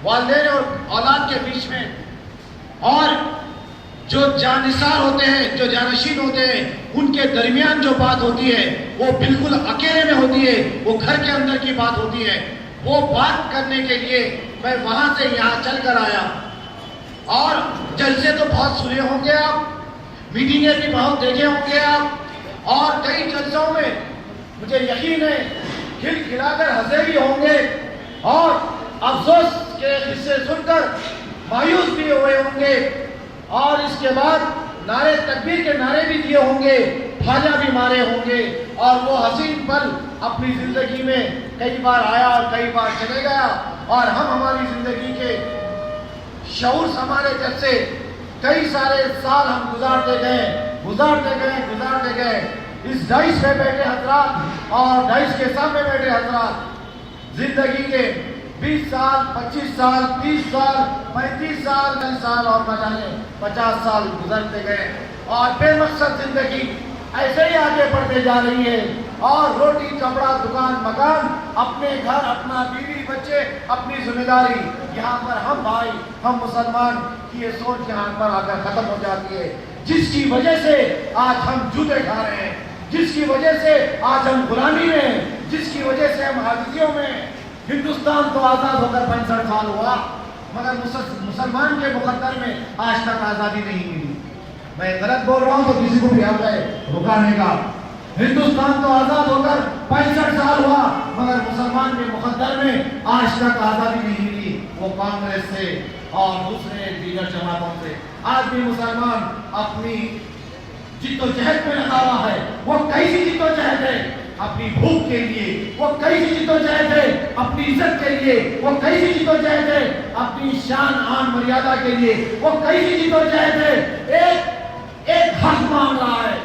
والدین اور اولاد کے بیچ میں، اور جو جانثار ہوتے ہیں، جو جانشین ہوتے ہیں، ان کے درمیان جو بات ہوتی ہے وہ بالکل اکیلے میں ہوتی ہے، وہ گھر کے اندر کی بات ہوتی ہے۔ وہ بات کرنے کے لیے میں وہاں سے یہاں چل کر آیا، اور جلسے تو بہت سنے ہوں گے آپ، میٹنگیں بھی بہت دیکھے ہوں گے آپ، اور کئی جلسوں میں مجھے یقین ہے کھل کھلا کر ہنسے بھی ہوں گے، اور افسوس کے قصے سن کر مایوس بھی ہوئے ہوں گے، اور اس کے بعد نعرے تکبیر کے نعرے بھی دیے ہوں گے، پھاجا بھی مارے ہوں گے، اور وہ حسین پل اپنی زندگی میں کئی بار آیا اور کئی بار چلے گیا، اور ہم ہماری زندگی کے شعور سنبھالے جب سے کئی سارے سال ہم گزارتے گئے اس ڈائس پہ بیٹھے حضرات اور ڈائس کے سامنے بیٹھے حضرات، زندگی کے 20 سال، 25 سال، 30 سال، 35 سال، 40 سال اور 50 سال گزرتے گئے، اور بے مقصد زندگی ایسے ہی آگے بڑھتے جا رہی ہے، اور روٹی کپڑا دکان مکان، اپنے گھر، اپنا بیوی بچے، اپنی ذمہ داری، یہاں پر ہم بھائی، ہم مسلمان کی یہ سوچ یہاں پر آ کر ختم ہو جاتی ہے، جس کی وجہ سے آج ہم جوتے کھا رہے ہیں، جس کی وجہ سے آج ہم غلامی میں ہیں، جس کی وجہ سے ہم عاجزیوں میں ہیں۔ ہندوستان تو آزاد ہو کر 65 سال ہوا، مگر مسلمان کے مقدر میں آج تک آزادی نہیں ملی۔ میں غلط بول رہا ہوں تو کسی کو بھی حق ہے رکانے کا۔ ہندوستان تو آزاد ہو کر 65 سال ہوا، مگر مسلمان کے مقدر میں آج تک آزادی نہیں ملی، وہ کانگریس سے اور دوسرے دیگر جماعتوں سے۔ آج بھی مسلمان اپنی جد و جہد میں لگا ہوا ہے، وہ کیسی جد و جہد ہے؟ اپنی بھوک کے لیے، وہ کیسی جد و جہد ہے؟ اپنی عزت کے لیے، وہ کیسی جد و جہد ہے؟ اپنی شان آن مریادہ کے لیے، وہ کیسی جد و جہد ہے؟ ایک حق مانگ رہا ہے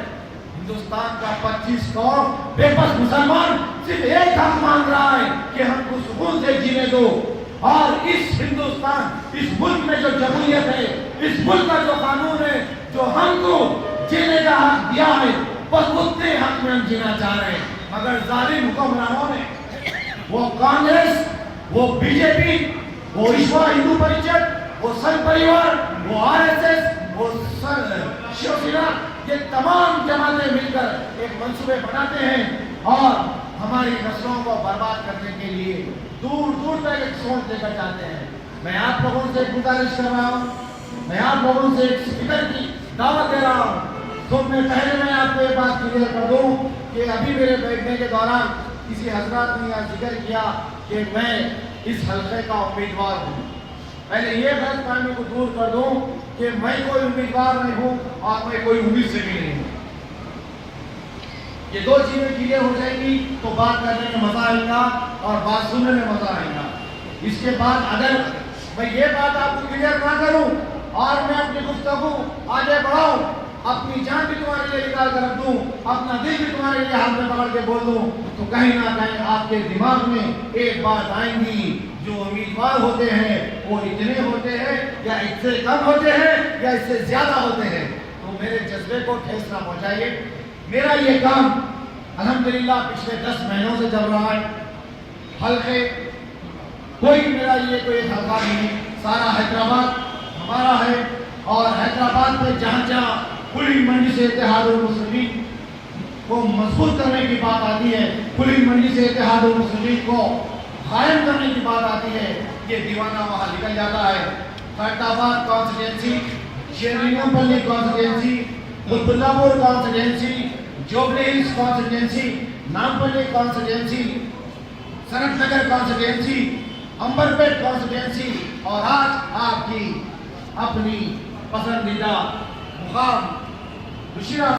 ہندوستان کا 25 کروڑ بے بس مسلمان، صرف ایک حق مانگ رہا ہے کہ ہم کو سکون سے جینے دو، اور اس ہندوستان، اس ملک میں جو جمہوریت ہے، اس ملک کا جو قانون ہے، جو ہم کو جینے کا حق دیا ہے، بس اتنے حق میں ہم جینا چاہ رہے ہیں۔ مگر ظالم حکمرانوں نے، وہ کانگریس، وہ بی جے پی، وہ وشوا ہندو پریشد، وہ سنگھ پریوار، وہ RSS، وہ شیو سینا، یہ تمام جماعتیں مل کر ایک منصوبے بناتے ہیں، اور ہماری نسلوں کو برباد کرنے کے لیے دور دور تک ایک سوچ لے کر جاتے ہیں۔ میں آپ لوگوں سے ایک گزارش کر رہا ہوں، میں آپ لوگوں سے ایک فکر کی دعوت دے رہا ہوں۔ تو پہلے میں آپ کو یہ بات کلیئر کر دوں کہ ابھی میرے بیٹھنے کے دوران کسی حضرات نے یہ ذکر کیا کہ میں اس حلقے کا امیدوار ہوں۔ پہلے یہ غلط فہمی کو دور کر دوں کہ میں کوئی امیدوار نہیں ہوں اور میں کوئی امید سے بھی نہیں ہوں۔ یہ دو چیزیں کلیئر ہو جائیں گی تو بات کرنے میں مزہ آئے گا اور بات سننے میں مزہ آئے گا۔ اس کے بعد اگر میں یہ بات آپ کو کلیئر نہ کروں اور میں اپنی گفتگو آگے بڑھاؤں، اپنی جان بھی تمہارے لیے نکال کر رکھ دوں، اپنا دل بھی تمہارے لیے ہاتھ میں پکڑ کے بول دوں، تو کہیں نہ کہیں آپ کے دماغ میں ایک بات آئیں گی، جو امیدوار ہوتے ہیں وہ اتنے ہوتے ہیں یا اس سے کم ہوتے ہیں یا اس سے زیادہ ہوتے ہیں۔ تو میرے جذبے کو ٹھیس نہ پہنچائیے۔ میرا یہ کام الحمدللہ پچھلے 10 مہینوں سے چل رہا ہے۔ حلقے کوئی میرا یہ کوئی حلقہ نہیں، سارا حیدرآباد ہمارا ہے، اور حیدرآباد میں جہاں جہاں کھلی منڈی سے اتحاد المسلمین کو مضبوط کرنے کی بات آتی ہے، کھلی منڈی سے اتحاد المسلمین کو قائم کرنے کی بات آتی ہے، یہ دیوانہ وہاں نکل جاتا ہے۔ خیرآباد کانسٹیٹوینسی، شیرینو پلی کانسٹیٹوینسی، قطب اللہ پور constituency, jubilee Hills constituency, Nampally constituency, سنت نگر کانسٹیٹوینسی، امبرپیٹ کانسٹیٹوینسی، اور آج آپ کی اپنی پسندیدہ مقام